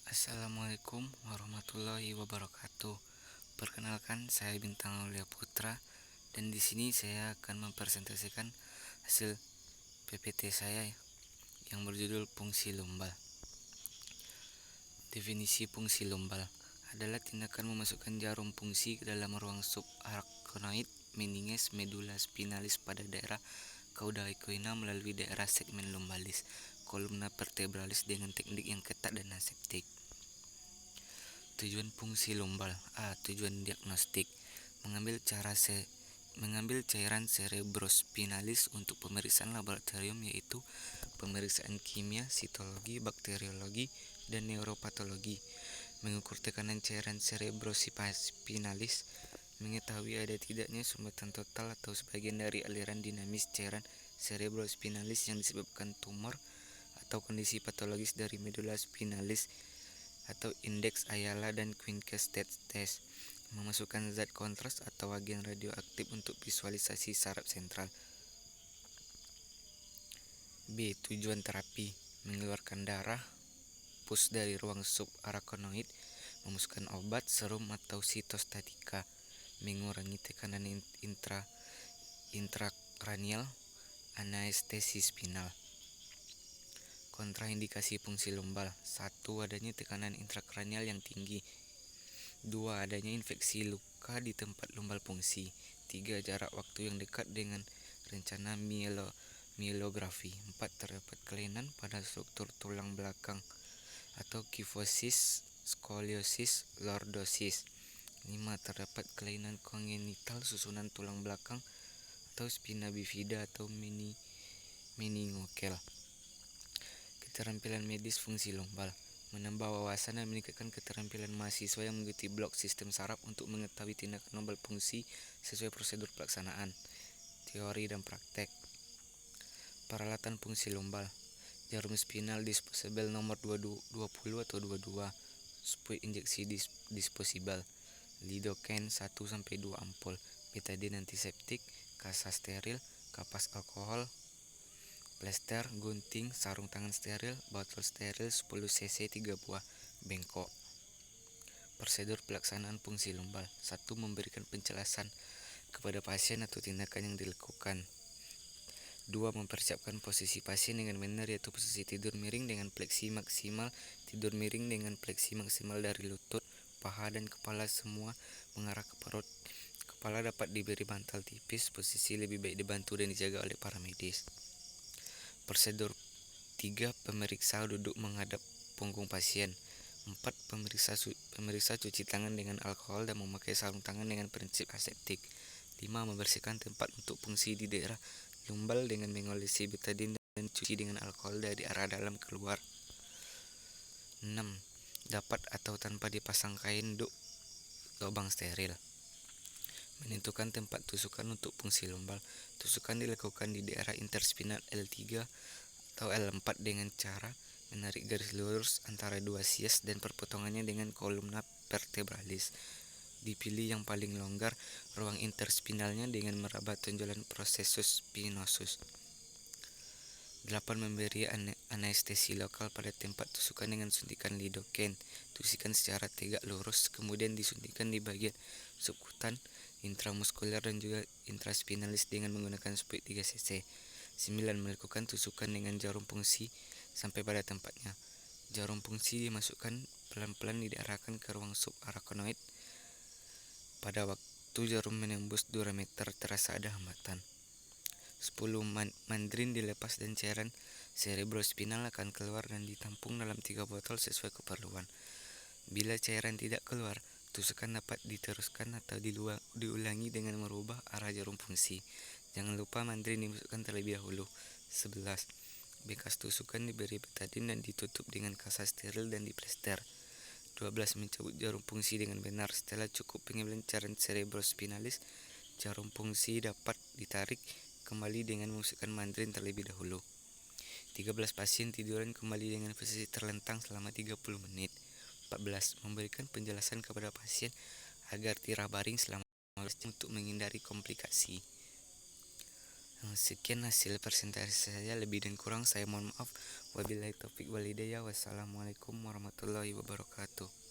Assalamualaikum warahmatullahi wabarakatuh. Perkenalkan, saya Bintang Aulia Putra dan di sini saya akan mempresentasikan hasil PPT saya yang berjudul fungsi lumbal. Definisi fungsi lumbal adalah tindakan memasukkan jarum fungsi ke dalam ruang subarachnoid meninges medula spinalis pada daerah cauda equina melalui daerah segmen lumbalis kolumna vertebralis dengan teknik yang ketat dan aseptik. Tujuan fungsi lumbal. Tujuan diagnostik. Mengambil cairan cerebrospinalis untuk pemeriksaan laboratorium, yaitu pemeriksaan kimia, sitologi, bakteriologi, dan neuropatologi. Mengukur tekanan cairan cerebrospinalis, mengetahui ada tidaknya sumbatan total atau sebagian dari aliran dinamis cairan cerebrospinalis yang disebabkan tumor atau kondisi patologis dari medula spinalis atau indeks Ayala dan Quincke test, memasukkan zat kontras atau agen radioaktif untuk visualisasi saraf sentral. B. Tujuan terapi: mengeluarkan darah, pus dari ruang subarachnoid, memasukkan obat, serum atau sitostatika, mengurangi tekanan intrakranial, anestesi spinal. Kontraindikasi fungsi lumbal: 1. Adanya tekanan intrakranial yang tinggi. 2. Adanya infeksi luka di tempat lumbal fungsi. 3. Jarak waktu yang dekat dengan rencana mielografi. 4. Terdapat kelainan pada struktur tulang belakang atau kifosis, skoliosis, lordosis. 5. Terdapat kelainan kongenital susunan tulang belakang atau spina bifida atau meningokel. Keterampilan medis fungsi lumbal: menambah wawasan dan meningkatkan keterampilan mahasiswa yang mengikuti blok sistem saraf untuk mengetahui tindakan lumbal fungsi sesuai prosedur pelaksanaan, teori dan praktek. Peralatan fungsi lumbal: jarum spinal disposable nomor 20 atau 22, spuit injeksi disposable, lidocaine 1-2 ampul, betadine antiseptik, kasa steril, kapas alkohol, plester, gunting, sarung tangan steril, botol steril 10 cc 3 buah, bengkok. Prosedur pelaksanaan fungsi lumbal: 1. Memberikan penjelasan kepada pasien atau tindakan yang dilakukan. 2. Mempersiapkan posisi pasien dengan benar, yaitu posisi tidur miring dengan fleksi maksimal, tidur miring dengan fleksi maksimal dari lutut, paha, dan kepala semua mengarah ke perut. Kepala dapat diberi bantal tipis, posisi lebih baik dibantu dan dijaga oleh para medis. Prosedur 3. Pemeriksa duduk menghadap punggung pasien. 4. Pemeriksa cuci tangan dengan alkohol dan memakai sarung tangan dengan prinsip aseptik. 5. Membersihkan tempat untuk fungsi di daerah lumbal dengan mengolesi betadine dan cuci dengan alkohol dari arah dalam keluar. 6. Dapat atau tanpa dipasang kain lubang steril. Menentukan tempat tusukan untuk fungsi lumbal. Tusukan dilakukan di daerah interspinal L3 atau L4 dengan cara menarik garis lurus antara dua sias dan perpotongannya dengan kolumna vertebralis. Dipilih yang paling longgar ruang interspinalnya dengan meraba tonjolan processus spinosus. 8. Memberi anestesi lokal pada tempat tusukan dengan suntikan lidocaine. Tusikan secara tegak lurus, kemudian disuntikan di bagian subkutan, intramuskuler dan juga intraspinalis dengan menggunakan spuit 3 cc. 9. Melakukan tusukan dengan jarum fungsi sampai pada tempatnya. Jarum fungsi dimasukkan pelan-pelan, diarahkan ke ruang subarachnoid. Pada waktu jarum menembus durometer terasa ada hambatan. 10. Mandrin dilepas dan cairan cerebrospinal akan keluar dan ditampung dalam 3 botol sesuai keperluan. Bila cairan tidak keluar, tusukan dapat diteruskan atau diulangi dengan merubah arah jarum fungsi. Jangan lupa mandrin dimasukkan terlebih dahulu. 11. Bekas tusukan diberi betadine dan ditutup dengan kasa steril dan diplester. 12. Mencabut jarum fungsi dengan benar. Setelah cukup pengambilan cairan cerebrospinalis, jarum fungsi dapat ditarik kembali dengan memasukkan mandrin terlebih dahulu. 13. Pasien tiduran kembali dengan posisi terlentang selama 30 menit. 14. Memberikan penjelasan kepada pasien agar tirah baring selama 15 jam untuk menghindari komplikasi. Sekian hasil presentasi saya, lebih dan kurang saya mohon maaf. Wabillahi taufik walhidayah. Wassalamualaikum warahmatullahi wabarakatuh.